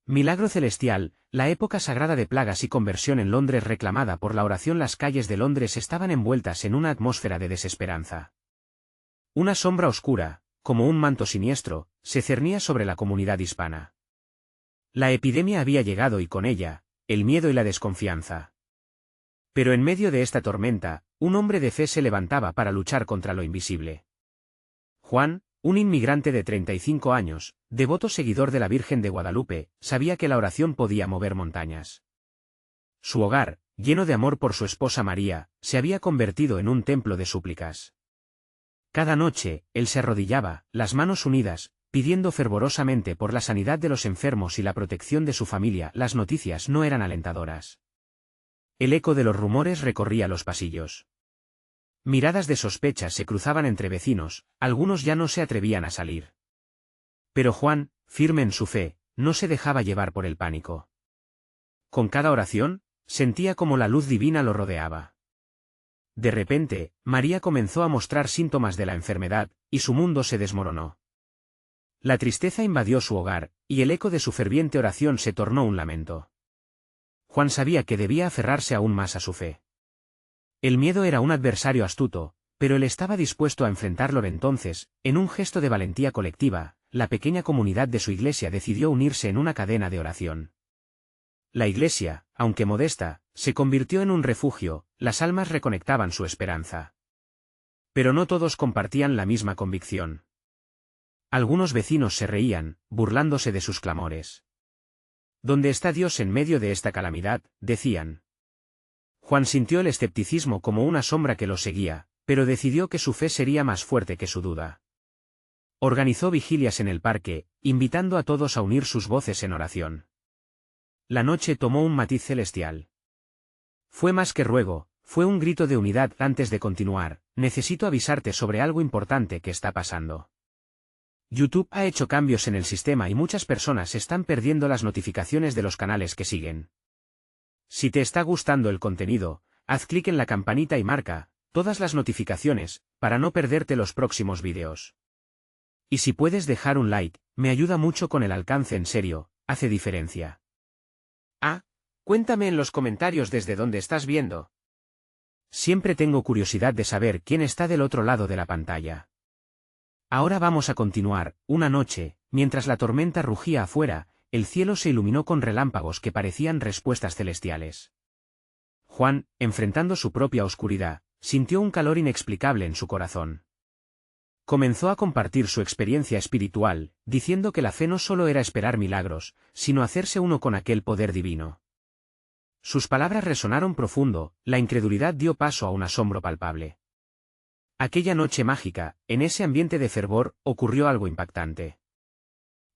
Milagro celestial, la época sagrada de plagas y conversión en Londres reclamada por la oración. Las calles de Londres estaban envueltas en una atmósfera de desesperanza. Una sombra oscura, como un manto siniestro, se cernía sobre la comunidad hispana. La epidemia había llegado y con ella, el miedo y la desconfianza. Pero en medio de esta tormenta, un hombre de fe se levantaba para luchar contra lo invisible. Juan, un inmigrante de 35 años, devoto seguidor de la Virgen de Guadalupe, sabía que la oración podía mover montañas. Su hogar, lleno de amor por su esposa María, se había convertido en un templo de súplicas. Cada noche, él se arrodillaba, las manos unidas, pidiendo fervorosamente por la sanidad de los enfermos y la protección de su familia. Las noticias no eran alentadoras. El eco de los rumores recorría los pasillos. Miradas de sospecha se cruzaban entre vecinos, algunos ya no se atrevían a salir. Pero Juan, firme en su fe, no se dejaba llevar por el pánico. Con cada oración, sentía como la luz divina lo rodeaba. De repente, María comenzó a mostrar síntomas de la enfermedad, y su mundo se desmoronó. La tristeza invadió su hogar, y el eco de su ferviente oración se tornó un lamento. Juan sabía que debía aferrarse aún más a su fe. El miedo era un adversario astuto, pero él estaba dispuesto a enfrentarlo. Entonces, en un gesto de valentía colectiva, la pequeña comunidad de su iglesia decidió unirse en una cadena de oración. La iglesia, aunque modesta, se convirtió en un refugio. Las almas reconectaban su esperanza. Pero no todos compartían la misma convicción. Algunos vecinos se reían, burlándose de sus clamores. ¿Dónde está Dios en medio de esta calamidad?, decían. Juan sintió el escepticismo como una sombra que lo seguía, pero decidió que su fe sería más fuerte que su duda. Organizó vigilias en el parque, invitando a todos a unir sus voces en oración. La noche tomó un matiz celestial. Fue más que ruego, fue un grito de unidad. Antes de continuar, necesito avisarte sobre algo importante que está pasando. YouTube ha hecho cambios en el sistema y muchas personas están perdiendo las notificaciones de los canales que siguen. Si te está gustando el contenido, haz clic en la campanita y marca todas las notificaciones, para no perderte los próximos vídeos. Y si puedes dejar un like, me ayuda mucho con el alcance. En serio, hace diferencia. Cuéntame en los comentarios desde dónde estás viendo. Siempre tengo curiosidad de saber quién está del otro lado de la pantalla. Ahora vamos a continuar. Una noche, mientras la tormenta rugía afuera, el cielo se iluminó con relámpagos que parecían respuestas celestiales. Juan, enfrentando su propia oscuridad, sintió un calor inexplicable en su corazón. Comenzó a compartir su experiencia espiritual, diciendo que la fe no solo era esperar milagros, sino hacerse uno con aquel poder divino. Sus palabras resonaron profundo, la incredulidad dio paso a un asombro palpable. Aquella noche mágica, en ese ambiente de fervor, ocurrió algo impactante.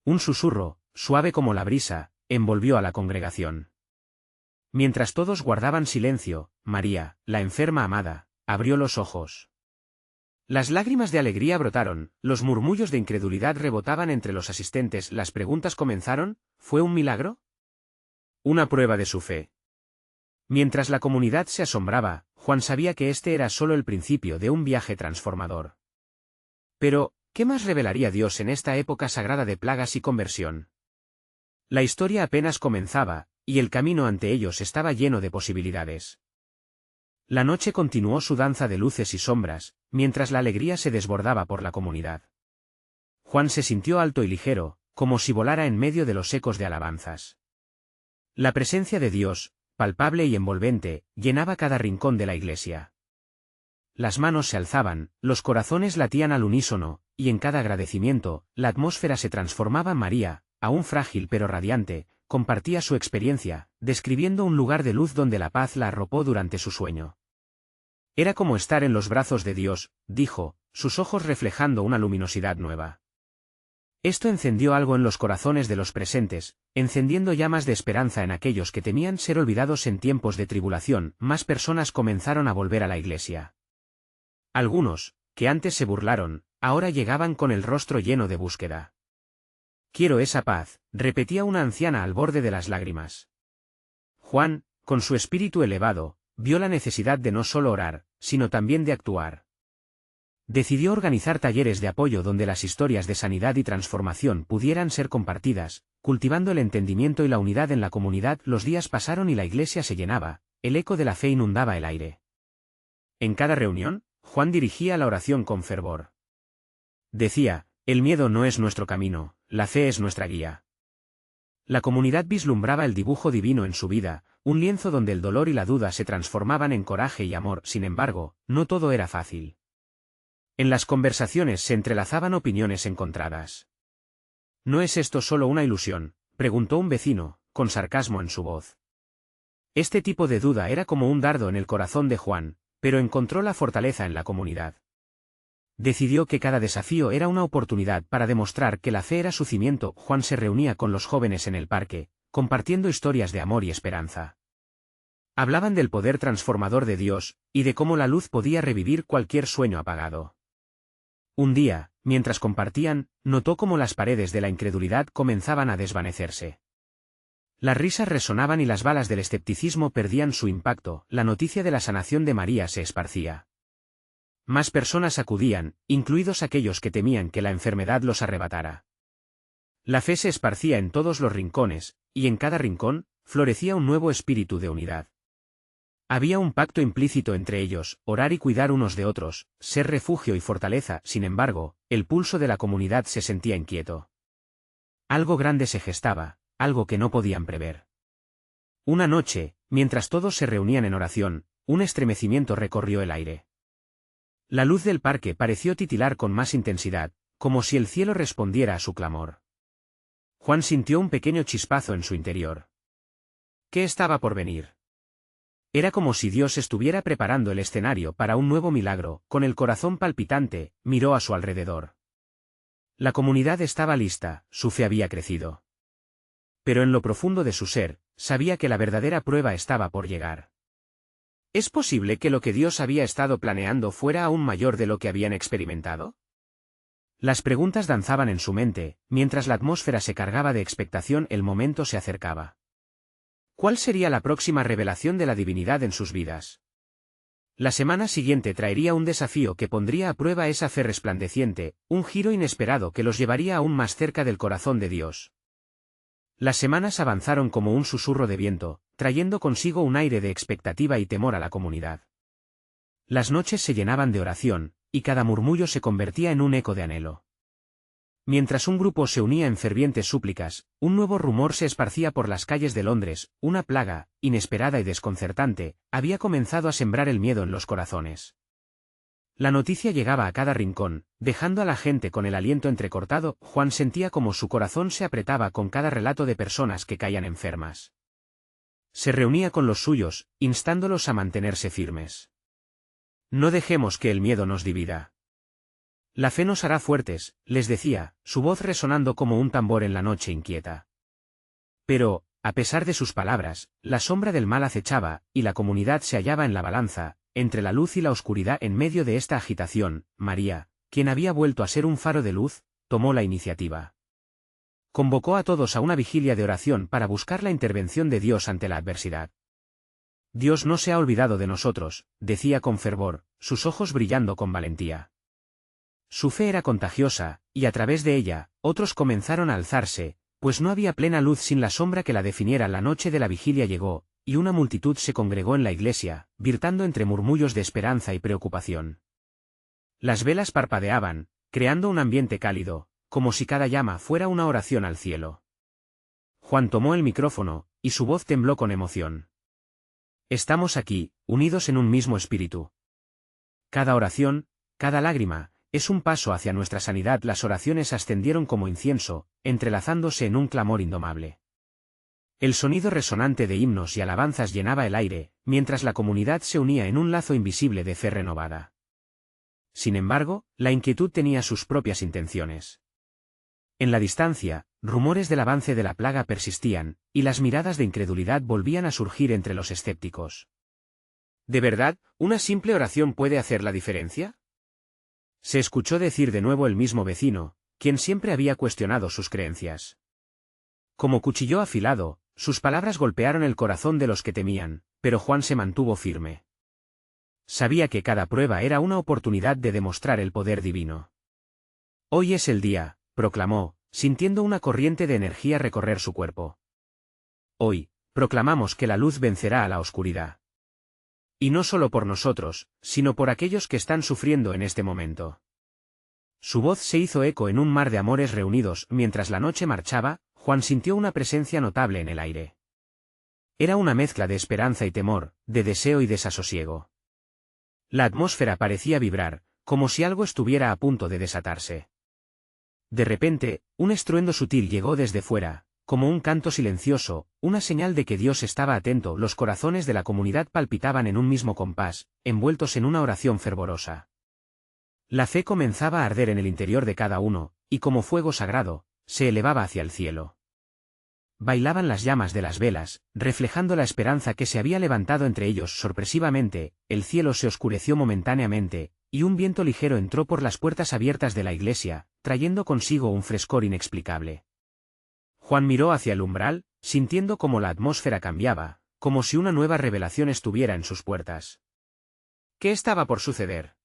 Un susurro, suave como la brisa, envolvió a la congregación. Mientras todos guardaban silencio, María, la enferma amada, abrió los ojos. Las lágrimas de alegría brotaron, los murmullos de incredulidad rebotaban entre los asistentes. Las preguntas comenzaron: ¿fue un milagro? ¿Una prueba de su fe? Mientras la comunidad se asombraba, Juan sabía que este era solo el principio de un viaje transformador. Pero, ¿qué más revelaría Dios en esta época sagrada de plagas y conversión? La historia apenas comenzaba, y el camino ante ellos estaba lleno de posibilidades. La noche continuó su danza de luces y sombras, mientras la alegría se desbordaba por la comunidad. Juan se sintió alto y ligero, como si volara en medio de los ecos de alabanzas. La presencia de Dios, palpable y envolvente, llenaba cada rincón de la iglesia. Las manos se alzaban, los corazones latían al unísono, y en cada agradecimiento, la atmósfera se transformaba. María, aún frágil pero radiante, compartía su experiencia, describiendo un lugar de luz donde la paz la arropó durante su sueño. Era como estar en los brazos de Dios, dijo, sus ojos reflejando una luminosidad nueva. Esto encendió algo en los corazones de los presentes, encendiendo llamas de esperanza en aquellos que temían ser olvidados en tiempos de tribulación. Más personas comenzaron a volver a la iglesia. Algunos, que antes se burlaron, ahora llegaban con el rostro lleno de búsqueda. Quiero esa paz, repetía una anciana al borde de las lágrimas. Juan, con su espíritu elevado, vio la necesidad de no solo orar, sino también de actuar. Decidió organizar talleres de apoyo donde las historias de sanidad y transformación pudieran ser compartidas, cultivando el entendimiento y la unidad en la comunidad. Los días pasaron y la iglesia se llenaba, el eco de la fe inundaba el aire. En cada reunión, Juan dirigía la oración con fervor. Decía, el miedo no es nuestro camino, la fe es nuestra guía. La comunidad vislumbraba el dibujo divino en su vida, un lienzo donde el dolor y la duda se transformaban en coraje y amor. Sin embargo, no todo era fácil. En las conversaciones se entrelazaban opiniones encontradas. ¿No es esto solo una ilusión?, preguntó un vecino, con sarcasmo en su voz. Este tipo de duda era como un dardo en el corazón de Juan, pero encontró la fortaleza en la comunidad. Decidió que cada desafío era una oportunidad para demostrar que la fe era su cimiento. Juan se reunía con los jóvenes en el parque, compartiendo historias de amor y esperanza. Hablaban del poder transformador de Dios, y de cómo la luz podía revivir cualquier sueño apagado. Un día, mientras compartían, notó cómo las paredes de la incredulidad comenzaban a desvanecerse. Las risas resonaban y las balas del escepticismo perdían su impacto. La noticia de la sanación de María se esparcía. Más personas acudían, incluidos aquellos que temían que la enfermedad los arrebatara. La fe se esparcía en todos los rincones, y en cada rincón, florecía un nuevo espíritu de unidad. Había un pacto implícito entre ellos, orar y cuidar unos de otros, ser refugio y fortaleza. Sin embargo, el pulso de la comunidad se sentía inquieto. Algo grande se gestaba, algo que no podían prever. Una noche, mientras todos se reunían en oración, un estremecimiento recorrió el aire. La luz del parque pareció titilar con más intensidad, como si el cielo respondiera a su clamor. Juan sintió un pequeño chispazo en su interior. ¿Qué estaba por venir? Era como si Dios estuviera preparando el escenario para un nuevo milagro. Con el corazón palpitante, miró a su alrededor. La comunidad estaba lista, su fe había crecido. Pero en lo profundo de su ser, sabía que la verdadera prueba estaba por llegar. ¿Es posible que lo que Dios había estado planeando fuera aún mayor de lo que habían experimentado? Las preguntas danzaban en su mente, mientras la atmósfera se cargaba de expectación. El momento se acercaba. ¿Cuál sería la próxima revelación de la divinidad en sus vidas? La semana siguiente traería un desafío que pondría a prueba esa fe resplandeciente, un giro inesperado que los llevaría aún más cerca del corazón de Dios. Las semanas avanzaron como un susurro de viento, trayendo consigo un aire de expectativa y temor a la comunidad. Las noches se llenaban de oración, y cada murmullo se convertía en un eco de anhelo. Mientras un grupo se unía en fervientes súplicas, un nuevo rumor se esparcía por las calles de Londres. Una plaga, inesperada y desconcertante, había comenzado a sembrar el miedo en los corazones. La noticia llegaba a cada rincón, dejando a la gente con el aliento entrecortado. Juan sentía como su corazón se apretaba con cada relato de personas que caían enfermas. Se reunía con los suyos, instándolos a mantenerse firmes. No dejemos que el miedo nos divida. La fe nos hará fuertes, les decía, su voz resonando como un tambor en la noche inquieta. Pero, a pesar de sus palabras, la sombra del mal acechaba, y la comunidad se hallaba en la balanza, entre la luz y la oscuridad. En medio de esta agitación, María, quien había vuelto a ser un faro de luz, tomó la iniciativa. Convocó a todos a una vigilia de oración para buscar la intervención de Dios ante la adversidad. Dios no se ha olvidado de nosotros, decía con fervor, sus ojos brillando con valentía. Su fe era contagiosa, y a través de ella, otros comenzaron a alzarse, pues no había plena luz sin la sombra que la definiera. La noche de la vigilia llegó, y una multitud se congregó en la iglesia, virtando entre murmullos de esperanza y preocupación. Las velas parpadeaban, creando un ambiente cálido, como si cada llama fuera una oración al cielo. Juan tomó el micrófono, y su voz tembló con emoción. Estamos aquí, unidos en un mismo espíritu. Cada oración, cada lágrima, es un paso hacia nuestra sanidad. Las oraciones ascendieron como incienso, entrelazándose en un clamor indomable. El sonido resonante de himnos y alabanzas llenaba el aire, mientras la comunidad se unía en un lazo invisible de fe renovada. Sin embargo, la inquietud tenía sus propias intenciones. En la distancia, rumores del avance de la plaga persistían, y las miradas de incredulidad volvían a surgir entre los escépticos. ¿De verdad, una simple oración puede hacer la diferencia? Se escuchó decir de nuevo el mismo vecino, quien siempre había cuestionado sus creencias. Como cuchillo afilado, sus palabras golpearon el corazón de los que temían, pero Juan se mantuvo firme. sabía que cada prueba era una oportunidad de demostrar el poder divino. Hoy es el día, proclamó, sintiendo una corriente de energía recorrer su cuerpo. Hoy, proclamamos que la luz vencerá a la oscuridad. Y no solo por nosotros, sino por aquellos que están sufriendo en este momento. Su voz se hizo eco en un mar de amores reunidos. Mientras la noche marchaba, Juan sintió una presencia notable en el aire. Era una mezcla de esperanza y temor, de deseo y desasosiego. La atmósfera parecía vibrar, como si algo estuviera a punto de desatarse. De repente, un estruendo sutil llegó desde fuera, como un canto silencioso, una señal de que Dios estaba atento. Los corazones de la comunidad palpitaban en un mismo compás, envueltos en una oración fervorosa. La fe comenzaba a arder en el interior de cada uno, y como fuego sagrado, se elevaba hacia el cielo. Bailaban las llamas de las velas, reflejando la esperanza que se había levantado entre ellos. Sorpresivamente, el cielo se oscureció momentáneamente, y un viento ligero entró por las puertas abiertas de la iglesia, trayendo consigo un frescor inexplicable. Juan miró hacia el umbral, sintiendo cómo la atmósfera cambiaba, como si una nueva revelación estuviera en sus puertas. ¿Qué estaba por suceder?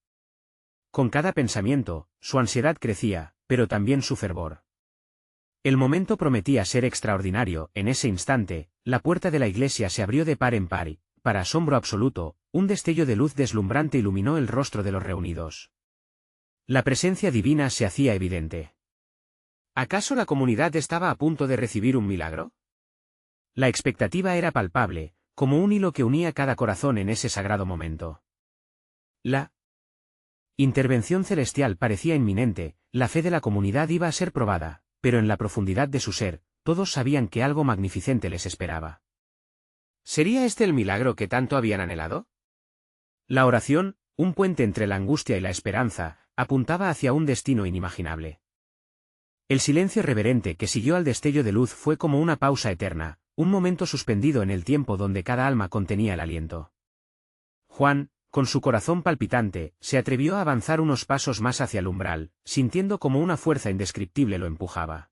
Con cada pensamiento, su ansiedad crecía, pero también su fervor. El momento prometía ser extraordinario. En ese instante, la puerta de la iglesia se abrió de par en par y, para asombro absoluto, un destello de luz deslumbrante iluminó el rostro de los reunidos. La presencia divina se hacía evidente. ¿Acaso la comunidad estaba a punto de recibir un milagro? La expectativa era palpable, como un hilo que unía cada corazón en ese sagrado momento. La intervención celestial parecía inminente. La fe de la comunidad iba a ser probada, pero en la profundidad de su ser, todos sabían que algo magnificente les esperaba. ¿Sería este el milagro que tanto habían anhelado? La oración, un puente entre la angustia y la esperanza, apuntaba hacia un destino inimaginable. El silencio reverente que siguió al destello de luz fue como una pausa eterna, un momento suspendido en el tiempo donde cada alma contenía el aliento. Juan, con su corazón palpitante, se atrevió a avanzar unos pasos más hacia el umbral, sintiendo como una fuerza indescriptible lo empujaba.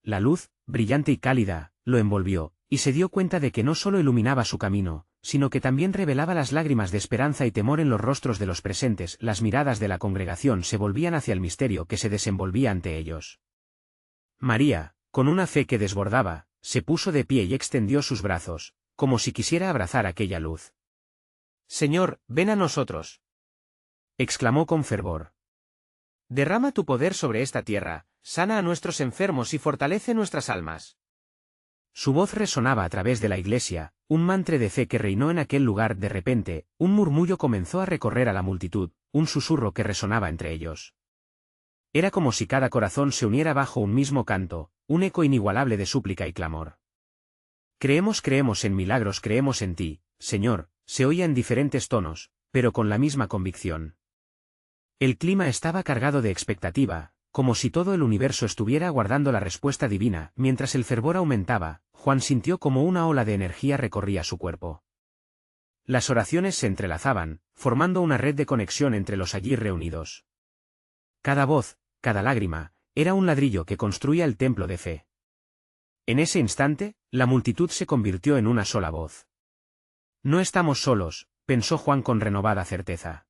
La luz, brillante y cálida, lo envolvió, y se dio cuenta de que no solo iluminaba su camino, sino que también revelaba las lágrimas de esperanza y temor en los rostros de los presentes. Las miradas de la congregación se volvían hacia el misterio que se desenvolvía ante ellos. María, con una fe que desbordaba, se puso de pie y extendió sus brazos, como si quisiera abrazar aquella luz. «Señor, ven a nosotros», exclamó con fervor. «Derrama tu poder sobre esta tierra, sana a nuestros enfermos y fortalece nuestras almas». Su voz resonaba a través de la iglesia, un mantra de fe que reinó en aquel lugar. De repente, un murmullo comenzó a recorrer a la multitud, un susurro que resonaba entre ellos. Era como si cada corazón se uniera bajo un mismo canto, un eco inigualable de súplica y clamor. Creemos en milagros, creemos en ti, Señor», se oía en diferentes tonos, pero con la misma convicción. El clima estaba cargado de expectativa, como si todo el universo estuviera aguardando la respuesta divina. Mientras el fervor aumentaba, Juan sintió como una ola de energía recorría su cuerpo. Las oraciones se entrelazaban, formando una red de conexión entre los allí reunidos. Cada voz, cada lágrima, era un ladrillo que construía el templo de fe. En ese instante, la multitud se convirtió en una sola voz. «No estamos solos», pensó Juan con renovada certeza.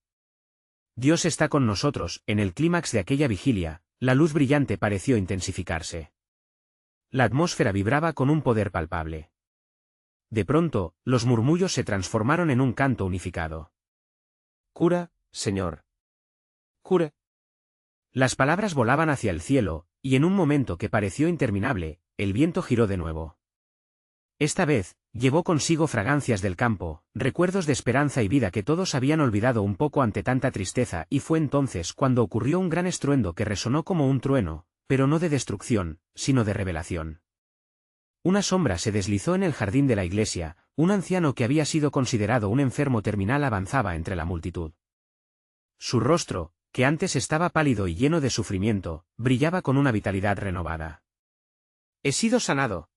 «Dios está con nosotros». En el clímax de aquella vigilia, la luz brillante pareció intensificarse. La atmósfera vibraba con un poder palpable. De pronto, los murmullos se transformaron en un canto unificado. «Cura, Señor. Cura». Las palabras volaban hacia el cielo, y en un momento que pareció interminable, el viento giró de nuevo. Esta vez, llevó consigo fragancias del campo, recuerdos de esperanza y vida que todos habían olvidado un poco ante tanta tristeza, y fue entonces cuando ocurrió un gran estruendo que resonó como un trueno, pero no de destrucción, sino de revelación. Una sombra se deslizó en el jardín de la iglesia. Un anciano que había sido considerado un enfermo terminal avanzaba entre la multitud. Su rostro, que antes estaba pálido y lleno de sufrimiento, brillaba con una vitalidad renovada. «He sido sanado»,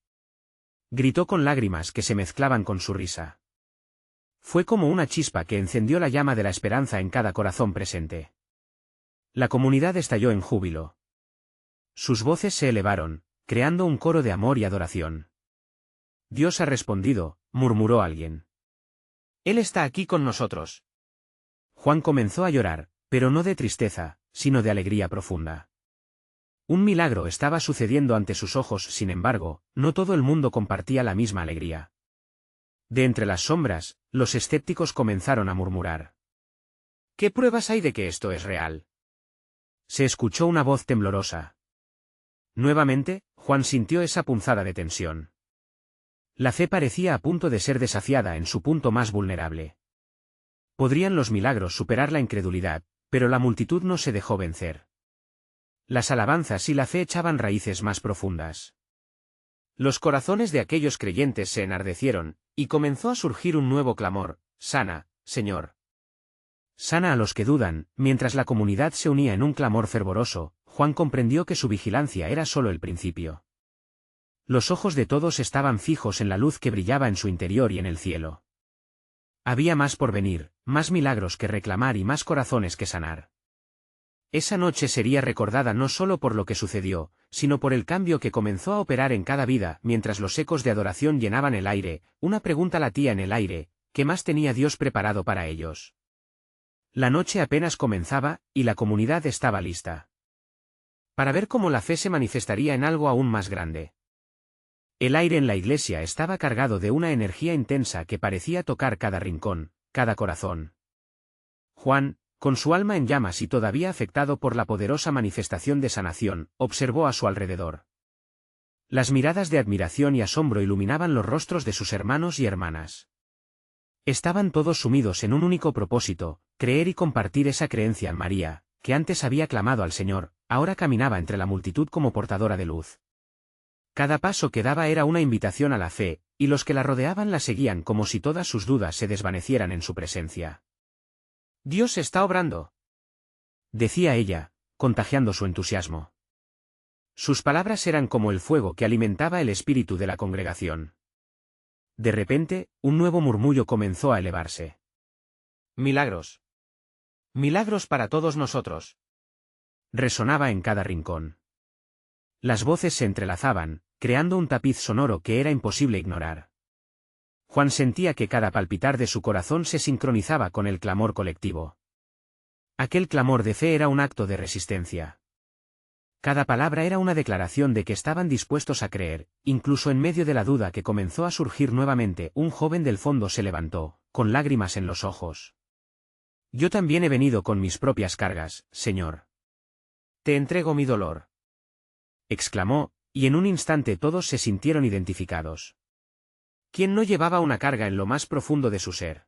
gritó con lágrimas que se mezclaban con su risa. Fue como una chispa que encendió la llama de la esperanza en cada corazón presente. La comunidad estalló en júbilo. Sus voces se elevaron, creando un coro de amor y adoración. «Dios ha respondido», murmuró alguien. «Él está aquí con nosotros». Juan comenzó a llorar, pero no de tristeza, sino de alegría profunda. Un milagro estaba sucediendo ante sus ojos, sin embargo, no todo el mundo compartía la misma alegría. De entre las sombras, los escépticos comenzaron a murmurar. ¿Qué pruebas hay de que esto es real? Se escuchó una voz temblorosa. Nuevamente, Juan sintió esa punzada de tensión. La fe parecía a punto de ser desafiada en su punto más vulnerable. Podrían los milagros superar la incredulidad, pero la multitud no se dejó vencer. Las alabanzas y la fe echaban raíces más profundas. Los corazones de aquellos creyentes se enardecieron, y comenzó a surgir un nuevo clamor: sana, Señor. Sana a los que dudan. Mientras la comunidad se unía en un clamor fervoroso, Juan comprendió que su vigilancia era solo el principio. Los ojos de todos estaban fijos en la luz que brillaba en su interior y en el cielo. Había más por venir, más milagros que reclamar y más corazones que sanar. Esa noche sería recordada no solo por lo que sucedió, sino por el cambio que comenzó a operar en cada vida. Mientras los ecos de adoración llenaban el aire, una pregunta latía en el aire: ¿qué más tenía Dios preparado para ellos? La noche apenas comenzaba, y la comunidad estaba lista para ver cómo la fe se manifestaría en algo aún más grande. El aire en la iglesia estaba cargado de una energía intensa que parecía tocar cada rincón, cada corazón. Juan, con su alma en llamas y todavía afectado por la poderosa manifestación de sanación, observó a su alrededor. Las miradas de admiración y asombro iluminaban los rostros de sus hermanos y hermanas. Estaban todos sumidos en un único propósito: creer y compartir esa creencia en María, que antes había clamado al Señor, ahora caminaba entre la multitud como portadora de luz. Cada paso que daba era una invitación a la fe, y los que la rodeaban la seguían como si todas sus dudas se desvanecieran en su presencia. «Dios está obrando», decía ella, contagiando su entusiasmo. Sus palabras eran como el fuego que alimentaba el espíritu de la congregación. De repente, un nuevo murmullo comenzó a elevarse. «Milagros. Milagros para todos nosotros», resonaba en cada rincón. Las voces se entrelazaban, creando un tapiz sonoro que era imposible ignorar. Juan sentía que cada palpitar de su corazón se sincronizaba con el clamor colectivo. Aquel clamor de fe era un acto de resistencia. Cada palabra era una declaración de que estaban dispuestos a creer. Incluso en medio de la duda que comenzó a surgir nuevamente, un joven del fondo se levantó, con lágrimas en los ojos. «Yo también he venido con mis propias cargas, Señor. Te entrego mi dolor», exclamó, y en un instante todos se sintieron identificados. ¿Quién no llevaba una carga en lo más profundo de su ser?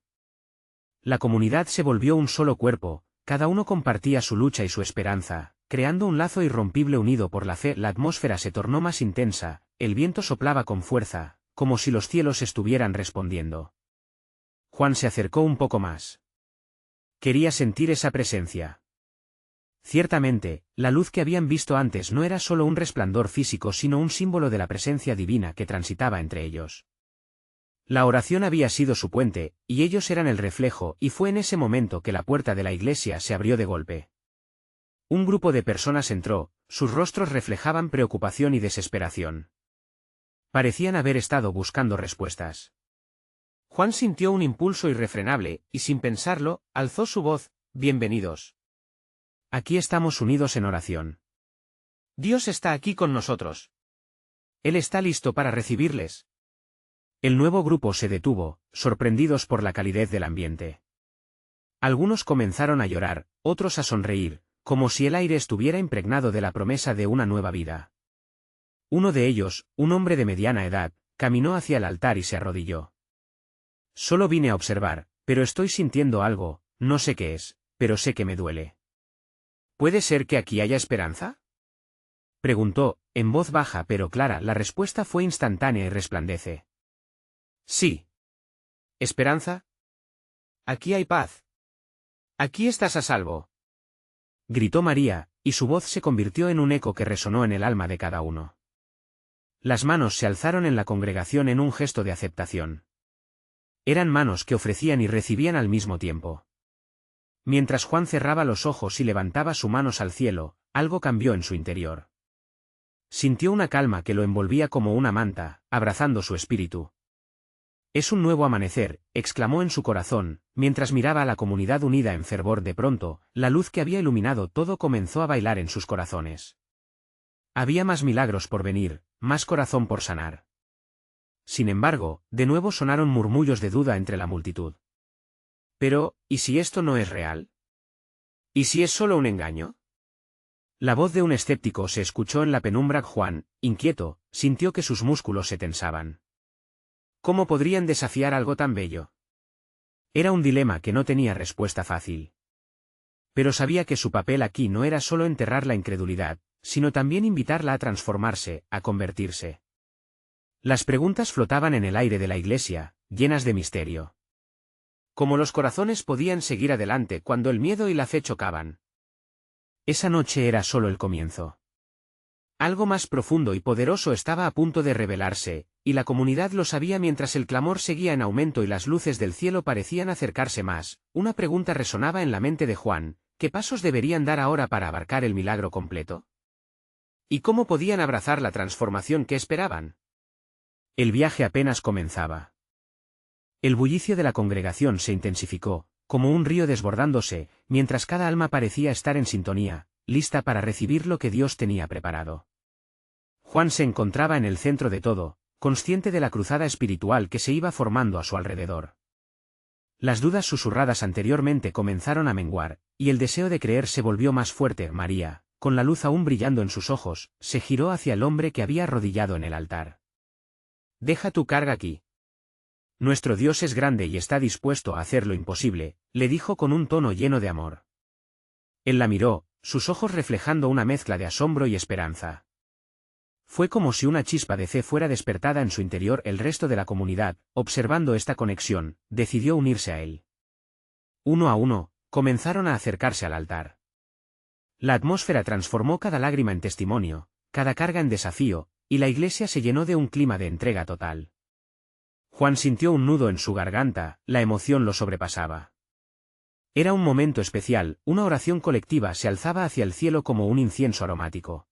La comunidad se volvió un solo cuerpo, cada uno compartía su lucha y su esperanza, creando un lazo irrompible unido por la fe. La atmósfera se tornó más intensa, el viento soplaba con fuerza, como si los cielos estuvieran respondiendo. Juan se acercó un poco más. Quería sentir esa presencia. Ciertamente, la luz que habían visto antes no era solo un resplandor físico, sino un símbolo de la presencia divina que transitaba entre ellos. La oración había sido su puente, y ellos eran el reflejo, y fue en ese momento que la puerta de la iglesia se abrió de golpe. Un grupo de personas entró, sus rostros reflejaban preocupación y desesperación. Parecían haber estado buscando respuestas. Juan sintió un impulso irrefrenable, y sin pensarlo, alzó su voz: «Bienvenidos. Aquí estamos unidos en oración. Dios está aquí con nosotros. Él está listo para recibirles». El nuevo grupo se detuvo, sorprendidos por la calidez del ambiente. Algunos comenzaron a llorar, otros a sonreír, como si el aire estuviera impregnado de la promesa de una nueva vida. Uno de ellos, un hombre de mediana edad, caminó hacia el altar y se arrodilló. «Solo vine a observar, pero estoy sintiendo algo, no sé qué es, pero sé que me duele». «¿Puede ser que aquí haya esperanza?», preguntó, en voz baja pero clara. La respuesta fue instantánea y resplandece. «Sí. ¿Esperanza? Aquí hay paz. Aquí estás a salvo», gritó María, y su voz se convirtió en un eco que resonó en el alma de cada uno. Las manos se alzaron en la congregación en un gesto de aceptación. Eran manos que ofrecían y recibían al mismo tiempo. Mientras Juan cerraba los ojos y levantaba sus manos al cielo, algo cambió en su interior. Sintió una calma que lo envolvía como una manta, abrazando su espíritu. Es un nuevo amanecer, exclamó en su corazón, mientras miraba a la comunidad unida en fervor. De pronto, la luz que había iluminado todo comenzó a bailar en sus corazones. Había más milagros por venir, más corazón por sanar. Sin embargo, de nuevo sonaron murmullos de duda entre la multitud. Pero, ¿y si esto no es real? ¿Y si es solo un engaño? La voz de un escéptico se escuchó en la penumbra. Juan, inquieto, sintió que sus músculos se tensaban. ¿Cómo podrían desafiar algo tan bello? Era un dilema que no tenía respuesta fácil. Pero sabía que su papel aquí no era solo enterrar la incredulidad, sino también invitarla a transformarse, a convertirse. Las preguntas flotaban en el aire de la iglesia, llenas de misterio. ¿Cómo los corazones podían seguir adelante cuando el miedo y la fe chocaban? Esa noche era solo el comienzo. Algo más profundo y poderoso estaba a punto de revelarse, y la comunidad lo sabía mientras el clamor seguía en aumento y las luces del cielo parecían acercarse más. Una pregunta resonaba en la mente de Juan: ¿qué pasos deberían dar ahora para abarcar el milagro completo? ¿Y cómo podían abrazar la transformación que esperaban? El viaje apenas comenzaba. El bullicio de la congregación se intensificó, como un río desbordándose, mientras cada alma parecía estar en sintonía, lista para recibir lo que Dios tenía preparado. Juan se encontraba en el centro de todo, consciente de la cruzada espiritual que se iba formando a su alrededor. Las dudas susurradas anteriormente comenzaron a menguar, y el deseo de creer se volvió más fuerte. María, con la luz aún brillando en sus ojos, se giró hacia el hombre que había arrodillado en el altar. «Deja tu carga aquí. Nuestro Dios es grande y está dispuesto a hacer lo imposible», le dijo con un tono lleno de amor. Él la miró, sus ojos reflejando una mezcla de asombro y esperanza. Fue como si una chispa de fe fuera despertada en su interior. El resto de la comunidad, observando esta conexión, decidió unirse a él. Uno a uno, comenzaron a acercarse al altar. La atmósfera transformó cada lágrima en testimonio, cada carga en desafío, y la iglesia se llenó de un clima de entrega total. Juan sintió un nudo en su garganta, la emoción lo sobrepasaba. Era un momento especial, una oración colectiva se alzaba hacia el cielo como un incienso aromático.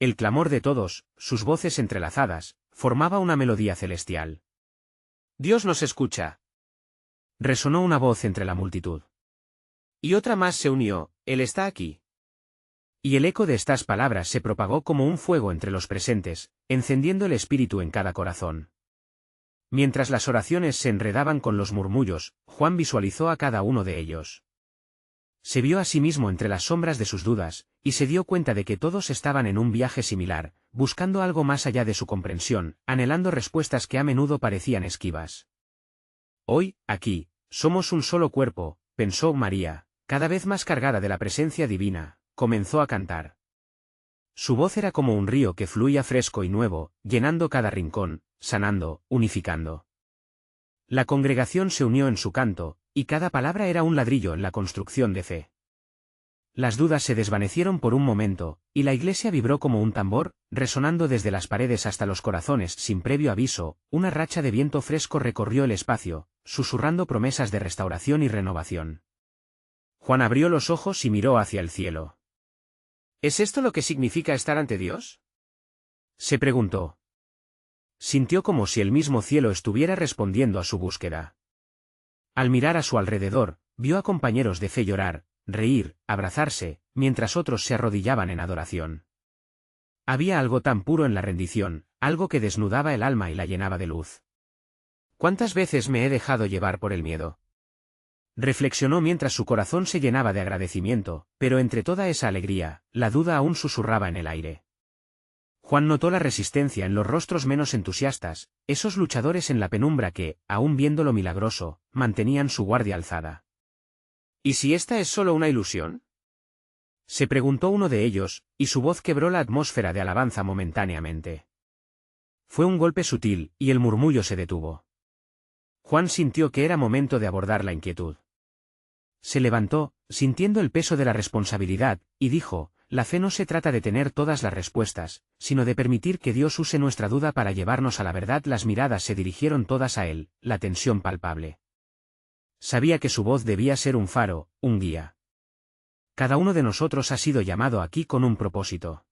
El clamor de todos, sus voces entrelazadas, formaba una melodía celestial. «Dios nos escucha», resonó una voz entre la multitud. Y otra más se unió: «Él está aquí». Y el eco de estas palabras se propagó como un fuego entre los presentes, encendiendo el espíritu en cada corazón. Mientras las oraciones se enredaban con los murmullos, Juan visualizó a cada uno de ellos. Se vio a sí mismo entre las sombras de sus dudas, y se dio cuenta de que todos estaban en un viaje similar, buscando algo más allá de su comprensión, anhelando respuestas que a menudo parecían esquivas. «Hoy, aquí, somos un solo cuerpo», pensó María, cada vez más cargada de la presencia divina, comenzó a cantar. Su voz era como un río que fluía fresco y nuevo, llenando cada rincón, sanando, unificando. La congregación se unió en su canto, y cada palabra era un ladrillo en la construcción de fe. Las dudas se desvanecieron por un momento, y la iglesia vibró como un tambor, resonando desde las paredes hasta los corazones. Sin previo aviso, una racha de viento fresco recorrió el espacio, susurrando promesas de restauración y renovación. Juan abrió los ojos y miró hacia el cielo. ¿Es esto lo que significa estar ante Dios?, se preguntó. Sintió como si el mismo cielo estuviera respondiendo a su búsqueda. Al mirar a su alrededor, vio a compañeros de fe llorar, reír, abrazarse, mientras otros se arrodillaban en adoración. Había algo tan puro en la rendición, algo que desnudaba el alma y la llenaba de luz. ¿Cuántas veces me he dejado llevar por el miedo?, reflexionó mientras su corazón se llenaba de agradecimiento, pero entre toda esa alegría, la duda aún susurraba en el aire. Juan notó la resistencia en los rostros menos entusiastas, esos luchadores en la penumbra que, aún viendo lo milagroso, mantenían su guardia alzada. ¿Y si esta es solo una ilusión?, se preguntó uno de ellos, y su voz quebró la atmósfera de alabanza momentáneamente. Fue un golpe sutil, y el murmullo se detuvo. Juan sintió que era momento de abordar la inquietud. Se levantó, sintiendo el peso de la responsabilidad, y dijo: «La fe no se trata de tener todas las respuestas, sino de permitir que Dios use nuestra duda para llevarnos a la verdad». Las miradas se dirigieron todas a él, la tensión palpable. Sabía que su voz debía ser un faro, un guía. Cada uno de nosotros ha sido llamado aquí con un propósito.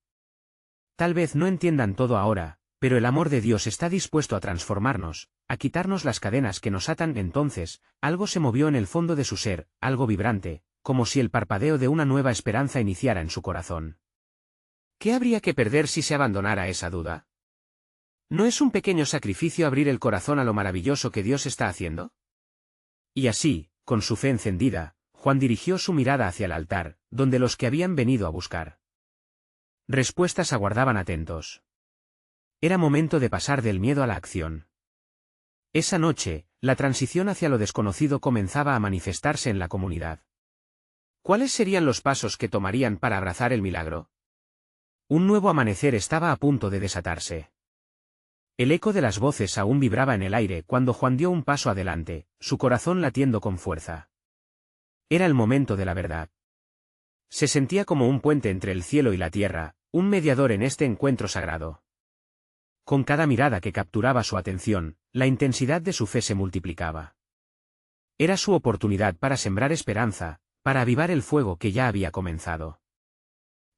Tal vez no entiendan todo ahora, pero el amor de Dios está dispuesto a transformarnos, a quitarnos las cadenas que nos atan. Entonces, algo se movió en el fondo de su ser, algo vibrante, como si el parpadeo de una nueva esperanza iniciara en su corazón. ¿Qué habría que perder si se abandonara esa duda? ¿No es un pequeño sacrificio abrir el corazón a lo maravilloso que Dios está haciendo? Y así, con su fe encendida, Juan dirigió su mirada hacia el altar, donde los que habían venido a buscar respuestas aguardaban atentos. Era momento de pasar del miedo a la acción. Esa noche, la transición hacia lo desconocido comenzaba a manifestarse en la comunidad. ¿Cuáles serían los pasos que tomarían para abrazar el milagro? Un nuevo amanecer estaba a punto de desatarse. El eco de las voces aún vibraba en el aire cuando Juan dio un paso adelante, su corazón latiendo con fuerza. Era el momento de la verdad. Se sentía como un puente entre el cielo y la tierra, un mediador en este encuentro sagrado. Con cada mirada que capturaba su atención, la intensidad de su fe se multiplicaba. Era su oportunidad para sembrar esperanza, para avivar el fuego que ya había comenzado.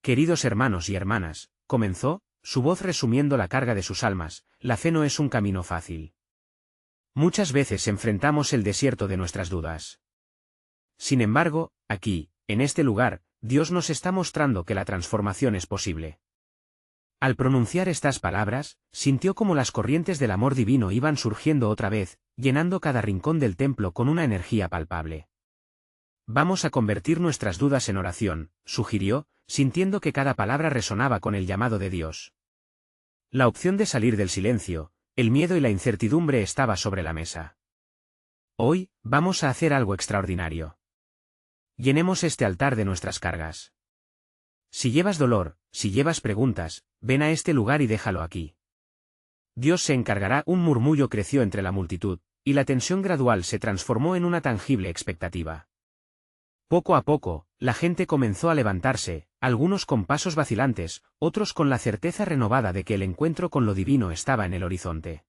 Queridos hermanos y hermanas, comenzó, su voz resumiendo la carga de sus almas, la fe no es un camino fácil. Muchas veces enfrentamos el desierto de nuestras dudas. Sin embargo, aquí, en este lugar, Dios nos está mostrando que la transformación es posible. Al pronunciar estas palabras, sintió como las corrientes del amor divino iban surgiendo otra vez, llenando cada rincón del templo con una energía palpable. Vamos a convertir nuestras dudas en oración, sugirió, sintiendo que cada palabra resonaba con el llamado de Dios. La opción de salir del silencio, el miedo y la incertidumbre estaba sobre la mesa. Hoy, vamos a hacer algo extraordinario. Llenemos este altar de nuestras cargas. Si llevas dolor, si llevas preguntas, ven a este lugar y déjalo aquí. Dios se encargará. Un murmullo creció entre la multitud, y la tensión gradual se transformó en una tangible expectativa. Poco a poco, la gente comenzó a levantarse, algunos con pasos vacilantes, otros con la certeza renovada de que el encuentro con lo divino estaba en el horizonte.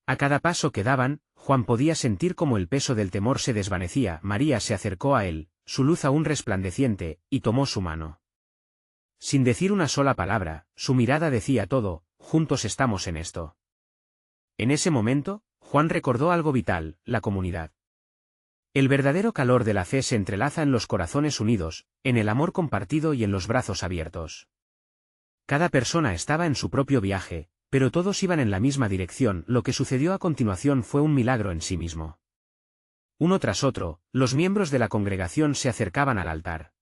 A cada paso que daban, Juan podía sentir cómo el peso del temor se desvanecía. María se acercó a él, su luz aún resplandeciente, y tomó su mano. Sin decir una sola palabra, su mirada decía todo: juntos estamos en esto. En ese momento, Juan recordó algo vital: la comunidad. El verdadero calor de la fe se entrelaza en los corazones unidos, en el amor compartido y en los brazos abiertos. Cada persona estaba en su propio viaje, pero todos iban en la misma dirección. Lo que sucedió a continuación fue un milagro en sí mismo. Uno tras otro, los miembros de la congregación se acercaban al altar.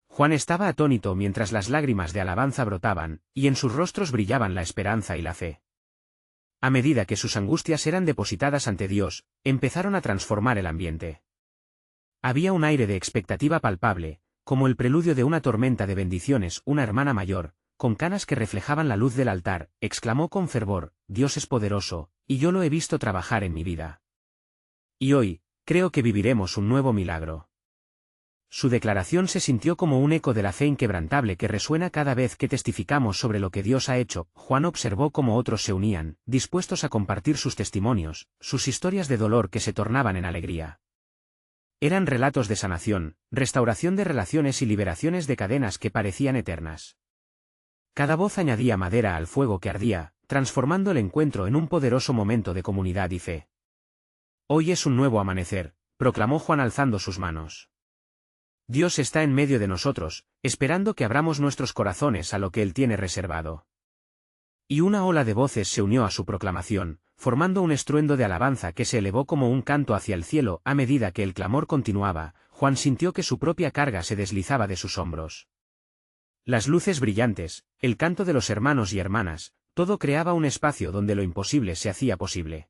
Juan estaba atónito mientras las lágrimas de alabanza brotaban, y en sus rostros brillaban la esperanza y la fe. A medida que sus angustias eran depositadas ante Dios, empezaron a transformar el ambiente. Había un aire de expectativa palpable, como el preludio de una tormenta de bendiciones. Una hermana mayor, con canas que reflejaban la luz del altar, exclamó con fervor: Dios es poderoso, y yo lo he visto trabajar en mi vida. Y hoy, creo que viviremos un nuevo milagro. Su declaración se sintió como un eco de la fe inquebrantable que resuena cada vez que testificamos sobre lo que Dios ha hecho. Juan observó cómo otros se unían, dispuestos a compartir sus testimonios, sus historias de dolor que se tornaban en alegría. Eran relatos de sanación, restauración de relaciones y liberaciones de cadenas que parecían eternas. Cada voz añadía madera al fuego que ardía, transformando el encuentro en un poderoso momento de comunidad y fe. Hoy es un nuevo amanecer, proclamó Juan alzando sus manos. Dios está en medio de nosotros, esperando que abramos nuestros corazones a lo que Él tiene reservado. Y una ola de voces se unió a su proclamación, formando un estruendo de alabanza que se elevó como un canto hacia el cielo. A medida que el clamor continuaba, Juan sintió que su propia carga se deslizaba de sus hombros. Las luces brillantes, el canto de los hermanos y hermanas, todo creaba un espacio donde lo imposible se hacía posible.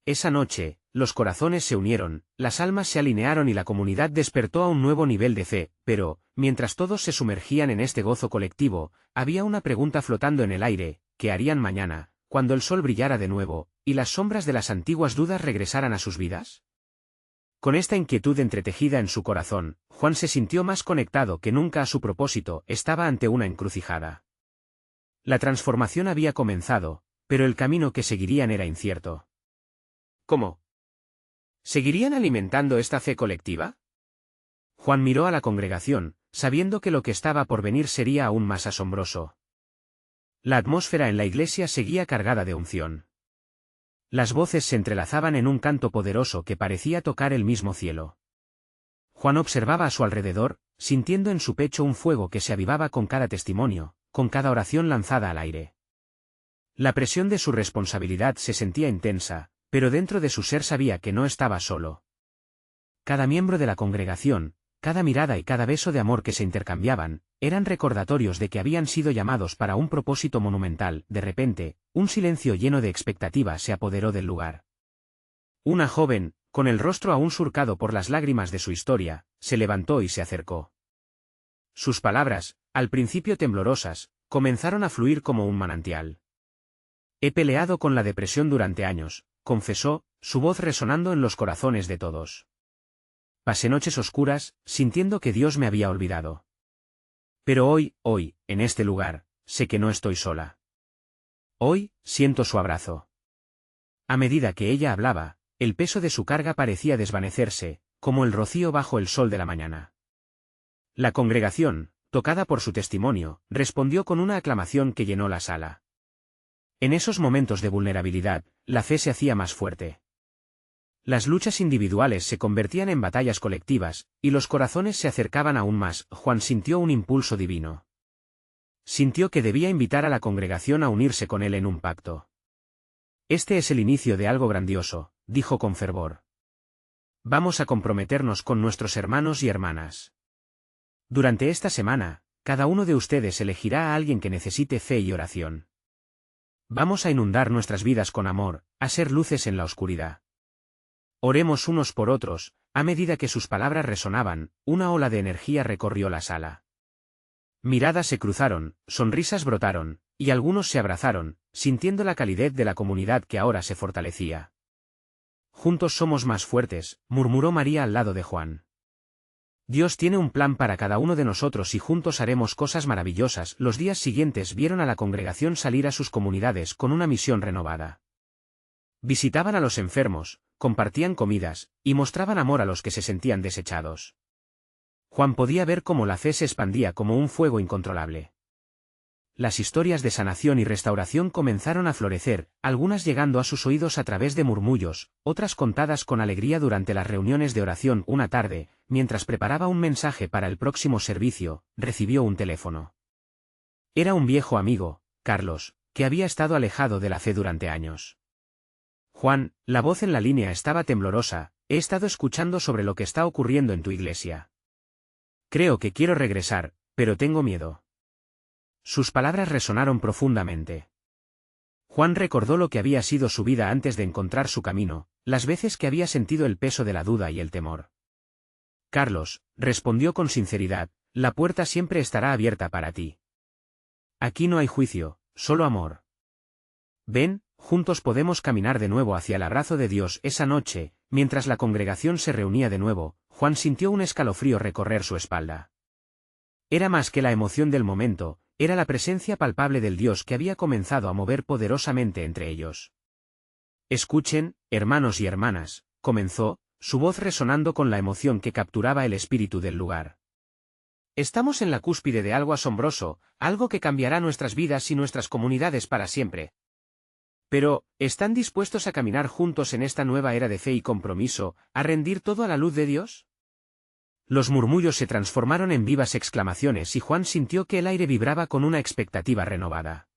Esa noche, los corazones se unieron, las almas se alinearon y la comunidad despertó a un nuevo nivel de fe. Pero, mientras todos se sumergían en este gozo colectivo, había una pregunta flotando en el aire: ¿qué harían mañana, cuando el sol brillara de nuevo, y las sombras de las antiguas dudas regresaran a sus vidas? Con esta inquietud entretejida en su corazón, Juan se sintió más conectado que nunca a su propósito. Estaba ante una encrucijada. La transformación había comenzado, pero el camino que seguirían era incierto. ¿Cómo? ¿Seguirían alimentando esta fe colectiva? Juan miró a la congregación, sabiendo que lo que estaba por venir sería aún más asombroso. La atmósfera en la iglesia seguía cargada de unción. Las voces se entrelazaban en un canto poderoso que parecía tocar el mismo cielo. Juan observaba a su alrededor, sintiendo en su pecho un fuego que se avivaba con cada testimonio, con cada oración lanzada al aire. La presión de su responsabilidad se sentía intensa, pero dentro de su ser sabía que no estaba solo. Cada miembro de la congregación, cada mirada y cada beso de amor que se intercambiaban, eran recordatorios de que habían sido llamados para un propósito monumental. De repente, un silencio lleno de expectativa se apoderó del lugar. Una joven, con el rostro aún surcado por las lágrimas de su historia, se levantó y se acercó. Sus palabras, al principio temblorosas, comenzaron a fluir como un manantial. He peleado con la depresión durante años, confesó, su voz resonando en los corazones de todos. Pasé noches oscuras, sintiendo que Dios me había olvidado. Pero hoy, en este lugar, sé que no estoy sola. Hoy, siento su abrazo. A medida que ella hablaba, el peso de su carga parecía desvanecerse, como el rocío bajo el sol de la mañana. La congregación, tocada por su testimonio, respondió con una aclamación que llenó la sala. En esos momentos de vulnerabilidad, la fe se hacía más fuerte. Las luchas individuales se convertían en batallas colectivas, y los corazones se acercaban aún más. Juan sintió un impulso divino. Sintió que debía invitar a la congregación a unirse con él en un pacto. Este es el inicio de algo grandioso, dijo con fervor. Vamos a comprometernos con nuestros hermanos y hermanas. Durante esta semana, cada uno de ustedes elegirá a alguien que necesite fe y oración. Vamos a inundar nuestras vidas con amor, a ser luces en la oscuridad. Oremos unos por otros. A medida que sus palabras resonaban, una ola de energía recorrió la sala. Miradas se cruzaron, sonrisas brotaron, y algunos se abrazaron, sintiendo la calidez de la comunidad que ahora se fortalecía. Juntos somos más fuertes, murmuró María al lado de Juan. Dios tiene un plan para cada uno de nosotros y juntos haremos cosas maravillosas. Los días siguientes vieron a la congregación salir a sus comunidades con una misión renovada. Visitaban a los enfermos, compartían comidas, y mostraban amor a los que se sentían desechados. Juan podía ver cómo la fe se expandía como un fuego incontrolable. Las historias de sanación y restauración comenzaron a florecer, algunas llegando a sus oídos a través de murmullos, otras contadas con alegría durante las reuniones de oración. Una tarde, mientras preparaba un mensaje para el próximo servicio, recibió un teléfono. Era un viejo amigo, Carlos, que había estado alejado de la fe durante años. Juan, la voz en la línea estaba temblorosa, he estado escuchando sobre lo que está ocurriendo en tu iglesia. Creo que quiero regresar, pero tengo miedo. Sus palabras resonaron profundamente. Juan recordó lo que había sido su vida antes de encontrar su camino, las veces que había sentido el peso de la duda y el temor. Carlos, respondió con sinceridad, la puerta siempre estará abierta para ti. Aquí no hay juicio, solo amor. Ven, juntos podemos caminar de nuevo hacia el abrazo de Dios. Esa noche, mientras la congregación se reunía de nuevo, Juan sintió un escalofrío recorrer su espalda. Era más que la emoción del momento, era la presencia palpable del Dios que había comenzado a mover poderosamente entre ellos. Escuchen, hermanos y hermanas, comenzó, su voz resonando con la emoción que capturaba el espíritu del lugar. Estamos en la cúspide de algo asombroso, algo que cambiará nuestras vidas y nuestras comunidades para siempre. Pero, ¿están dispuestos a caminar juntos en esta nueva era de fe y compromiso, a rendir todo a la luz de Dios? Los murmullos se transformaron en vivas exclamaciones y Juan sintió que el aire vibraba con una expectativa renovada.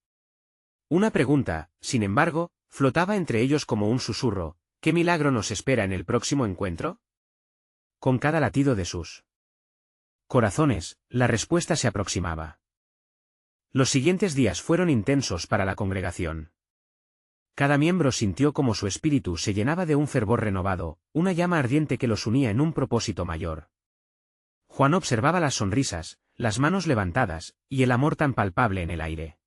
Una pregunta, sin embargo, flotaba entre ellos como un susurro: ¿qué milagro nos espera en el próximo encuentro? Con cada latido de sus corazones, la respuesta se aproximaba. Los siguientes días fueron intensos para la congregación. Cada miembro sintió como su espíritu se llenaba de un fervor renovado, una llama ardiente que los unía en un propósito mayor. Juan observaba las sonrisas, las manos levantadas, y el amor tan palpable en el aire.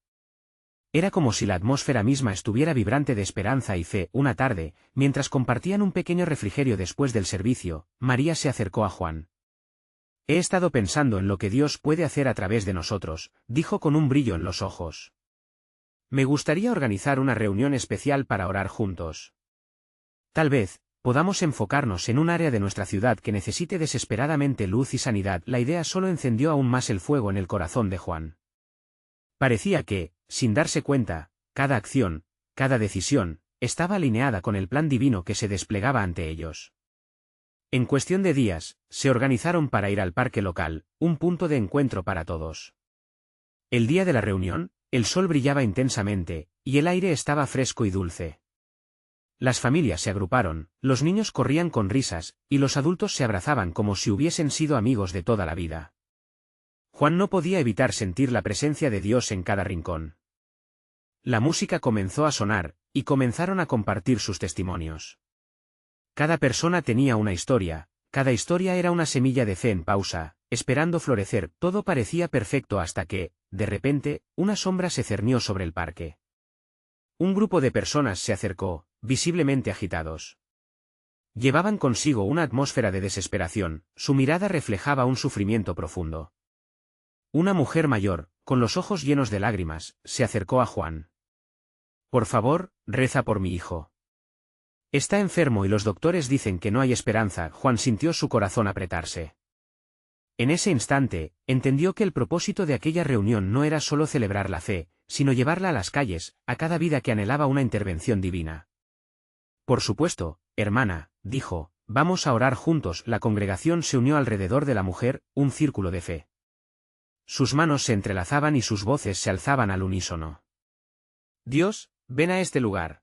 Era como si la atmósfera misma estuviera vibrante de esperanza y fe. Una tarde, mientras compartían un pequeño refrigerio después del servicio, María se acercó a Juan. He estado pensando en lo que Dios puede hacer a través de nosotros, dijo con un brillo en los ojos. Me gustaría organizar una reunión especial para orar juntos. Tal vez podamos enfocarnos en un área de nuestra ciudad que necesite desesperadamente luz y sanidad. La idea solo encendió aún más el fuego en el corazón de Juan. Parecía que, sin darse cuenta, cada acción, cada decisión, estaba alineada con el plan divino que se desplegaba ante ellos. En cuestión de días, se organizaron para ir al parque local, un punto de encuentro para todos. El día de la reunión, el sol brillaba intensamente, y el aire estaba fresco y dulce. Las familias se agruparon, los niños corrían con risas, y los adultos se abrazaban como si hubiesen sido amigos de toda la vida. Juan no podía evitar sentir la presencia de Dios en cada rincón. La música comenzó a sonar, y comenzaron a compartir sus testimonios. Cada persona tenía una historia, cada historia era una semilla de fe en pausa, esperando florecer. Todo parecía perfecto hasta que, de repente, una sombra se cernió sobre el parque. Un grupo de personas se acercó, visiblemente agitados. Llevaban consigo una atmósfera de desesperación, su mirada reflejaba un sufrimiento profundo. Una mujer mayor, con los ojos llenos de lágrimas, se acercó a Juan. «Por favor, reza por mi hijo. Está enfermo y los doctores dicen que no hay esperanza». Juan sintió su corazón apretarse. En ese instante, entendió que el propósito de aquella reunión no era solo celebrar la fe, sino llevarla a las calles, a cada vida que anhelaba una intervención divina. «Por supuesto, hermana», dijo, «vamos a orar juntos». La congregación se unió alrededor de la mujer, un círculo de fe. Sus manos se entrelazaban y sus voces se alzaban al unísono. «Dios, ven a este lugar.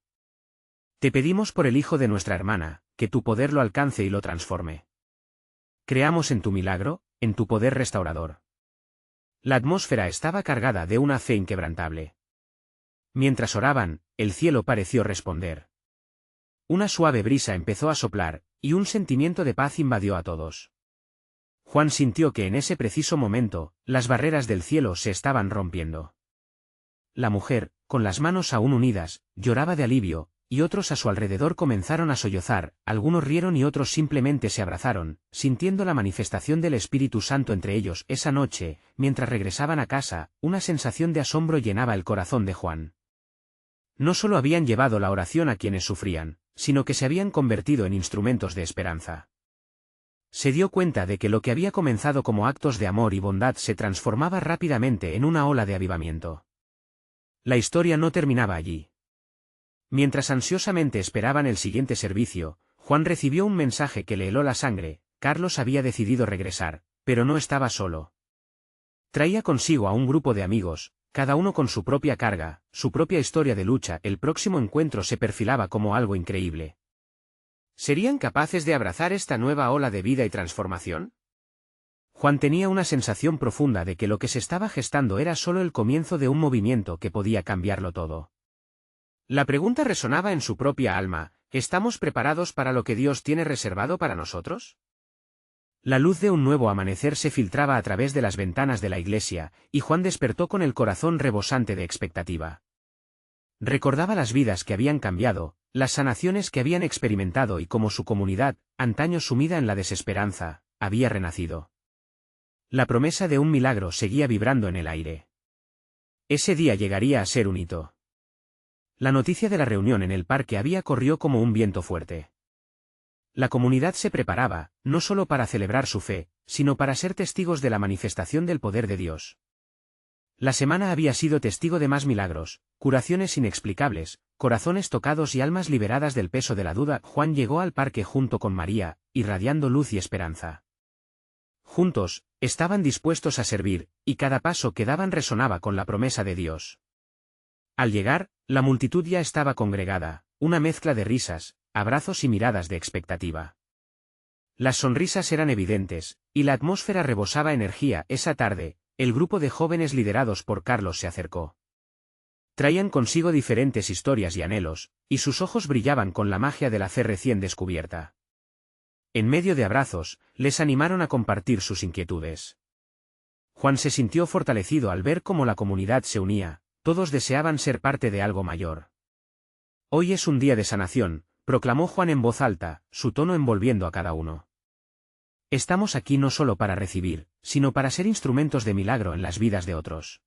Te pedimos por el hijo de nuestra hermana, que tu poder lo alcance y lo transforme. Creamos en tu milagro, en tu poder restaurador». La atmósfera estaba cargada de una fe inquebrantable. Mientras oraban, el cielo pareció responder. Una suave brisa empezó a soplar, y un sentimiento de paz invadió a todos. Juan sintió que en ese preciso momento, las barreras del cielo se estaban rompiendo. La mujer, con las manos aún unidas, lloraba de alivio, y otros a su alrededor comenzaron a sollozar, algunos rieron y otros simplemente se abrazaron, sintiendo la manifestación del Espíritu Santo entre ellos. Esa noche, mientras regresaban a casa, una sensación de asombro llenaba el corazón de Juan. No solo habían llevado la oración a quienes sufrían, sino que se habían convertido en instrumentos de esperanza. Se dio cuenta de que lo que había comenzado como actos de amor y bondad se transformaba rápidamente en una ola de avivamiento. La historia no terminaba allí. Mientras ansiosamente esperaban el siguiente servicio, Juan recibió un mensaje que le heló la sangre. Carlos había decidido regresar, pero no estaba solo. Traía consigo a un grupo de amigos, cada uno con su propia carga, su propia historia de lucha. El próximo encuentro se perfilaba como algo increíble. ¿Serían capaces de abrazar esta nueva ola de vida y transformación? Juan tenía una sensación profunda de que lo que se estaba gestando era solo el comienzo de un movimiento que podía cambiarlo todo. La pregunta resonaba en su propia alma: ¿estamos preparados para lo que Dios tiene reservado para nosotros? La luz de un nuevo amanecer se filtraba a través de las ventanas de la iglesia, y Juan despertó con el corazón rebosante de expectativa. Recordaba las vidas que habían cambiado, las sanaciones que habían experimentado y cómo su comunidad, antaño sumida en la desesperanza, había renacido. La promesa de un milagro seguía vibrando en el aire. Ese día llegaría a ser un hito. La noticia de la reunión en el parque había corrido como un viento fuerte. La comunidad se preparaba, no solo para celebrar su fe, sino para ser testigos de la manifestación del poder de Dios. La semana había sido testigo de más milagros, curaciones inexplicables, corazones tocados y almas liberadas del peso de la duda. Juan llegó al parque junto con María, irradiando luz y esperanza. Juntos, estaban dispuestos a servir, y cada paso que daban resonaba con la promesa de Dios. Al llegar, la multitud ya estaba congregada, una mezcla de risas, abrazos y miradas de expectativa. Las sonrisas eran evidentes, y la atmósfera rebosaba energía. Esa tarde, el grupo de jóvenes liderados por Carlos se acercó. Traían consigo diferentes historias y anhelos, y sus ojos brillaban con la magia de la fe recién descubierta. En medio de abrazos, les animaron a compartir sus inquietudes. Juan se sintió fortalecido al ver cómo la comunidad se unía, todos deseaban ser parte de algo mayor. «Hoy es un día de sanación», proclamó Juan en voz alta, su tono envolviendo a cada uno. «Estamos aquí no solo para recibir, sino para ser instrumentos de milagro en las vidas de otros».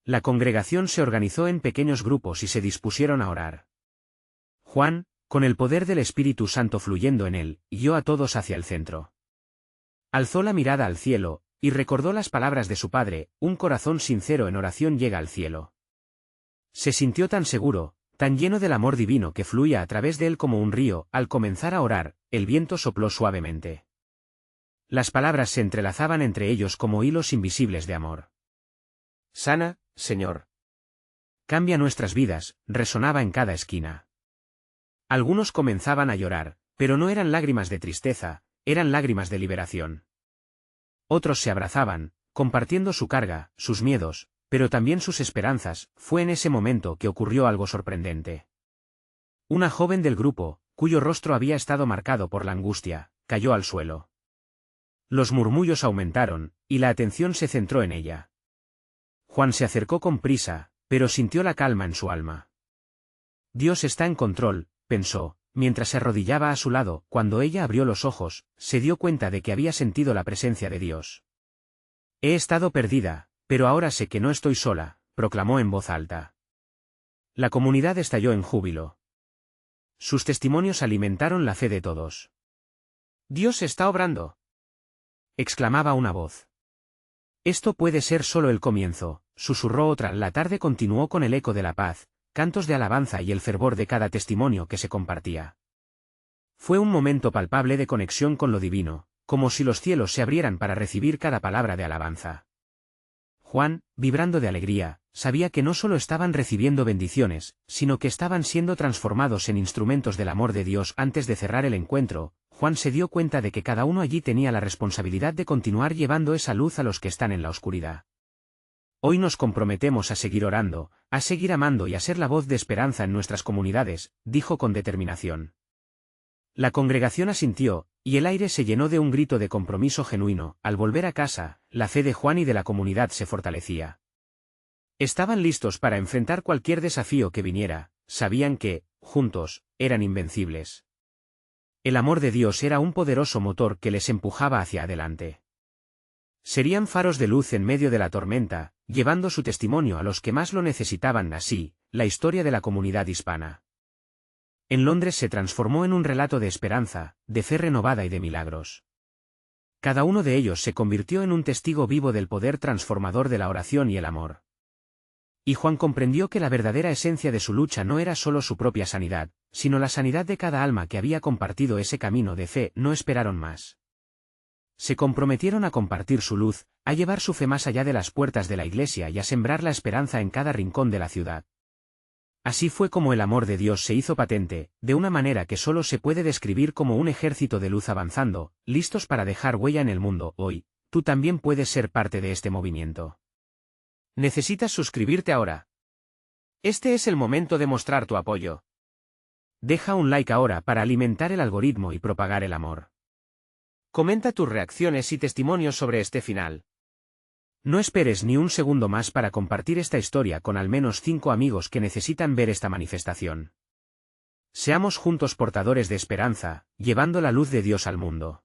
La congregación se organizó en pequeños grupos y se dispusieron a orar. Juan, con el poder del Espíritu Santo fluyendo en él, guió a todos hacia el centro. Alzó la mirada al cielo, y recordó las palabras de su padre: un corazón sincero en oración llega al cielo. Se sintió tan seguro, tan lleno del amor divino que fluía a través de él como un río. Al comenzar a orar, el viento sopló suavemente. Las palabras se entrelazaban entre ellos como hilos invisibles de amor. Sana, Señor. Cambia nuestras vidas, resonaba en cada esquina. Algunos comenzaban a llorar, pero no eran lágrimas de tristeza, eran lágrimas de liberación. Otros se abrazaban, compartiendo su carga, sus miedos, pero también sus esperanzas. Fue en ese momento que ocurrió algo sorprendente. Una joven del grupo, cuyo rostro había estado marcado por la angustia, cayó al suelo. Los murmullos aumentaron, y la atención se centró en ella. Juan se acercó con prisa, pero sintió la calma en su alma. Dios está en control, pensó, mientras se arrodillaba a su lado. Cuando ella abrió los ojos, se dio cuenta de que había sentido la presencia de Dios. He estado perdida, pero ahora sé que no estoy sola, proclamó en voz alta. La comunidad estalló en júbilo. Sus testimonios alimentaron la fe de todos. Dios está obrando, exclamaba una voz. Esto puede ser solo el comienzo, susurró otra. La tarde continuó con el eco de la paz, cantos de alabanza y el fervor de cada testimonio que se compartía. Fue un momento palpable de conexión con lo divino, como si los cielos se abrieran para recibir cada palabra de alabanza. Juan, vibrando de alegría, sabía que no solo estaban recibiendo bendiciones, sino que estaban siendo transformados en instrumentos del amor de Dios. Antes de cerrar el encuentro, Juan se dio cuenta de que cada uno allí tenía la responsabilidad de continuar llevando esa luz a los que están en la oscuridad. Hoy nos comprometemos a seguir orando, a seguir amando y a ser la voz de esperanza en nuestras comunidades, dijo con determinación. La congregación asintió, y el aire se llenó de un grito de compromiso genuino. Al volver a casa, la fe de Juan y de la comunidad se fortalecía. Estaban listos para enfrentar cualquier desafío que viniera, sabían que, juntos, eran invencibles. El amor de Dios era un poderoso motor que les empujaba hacia adelante. Serían faros de luz en medio de la tormenta, llevando su testimonio a los que más lo necesitaban. Así, la historia de la comunidad hispana en Londres se transformó en un relato de esperanza, de fe renovada y de milagros. Cada uno de ellos se convirtió en un testigo vivo del poder transformador de la oración y el amor. Y Juan comprendió que la verdadera esencia de su lucha no era solo su propia sanidad, sino la sanidad de cada alma que había compartido ese camino de fe. No esperaron más. Se comprometieron a compartir su luz, a llevar su fe más allá de las puertas de la iglesia y a sembrar la esperanza en cada rincón de la ciudad. Así fue como el amor de Dios se hizo patente, de una manera que solo se puede describir como un ejército de luz avanzando, listos para dejar huella en el mundo. Hoy, tú también puedes ser parte de este movimiento. Necesitas suscribirte ahora. Este es el momento de mostrar tu apoyo. Deja un like ahora para alimentar el algoritmo y propagar el amor. Comenta tus reacciones y testimonios sobre este final. No esperes ni un segundo más para compartir esta historia con al menos 5 amigos que necesitan ver esta manifestación. Seamos juntos portadores de esperanza, llevando la luz de Dios al mundo.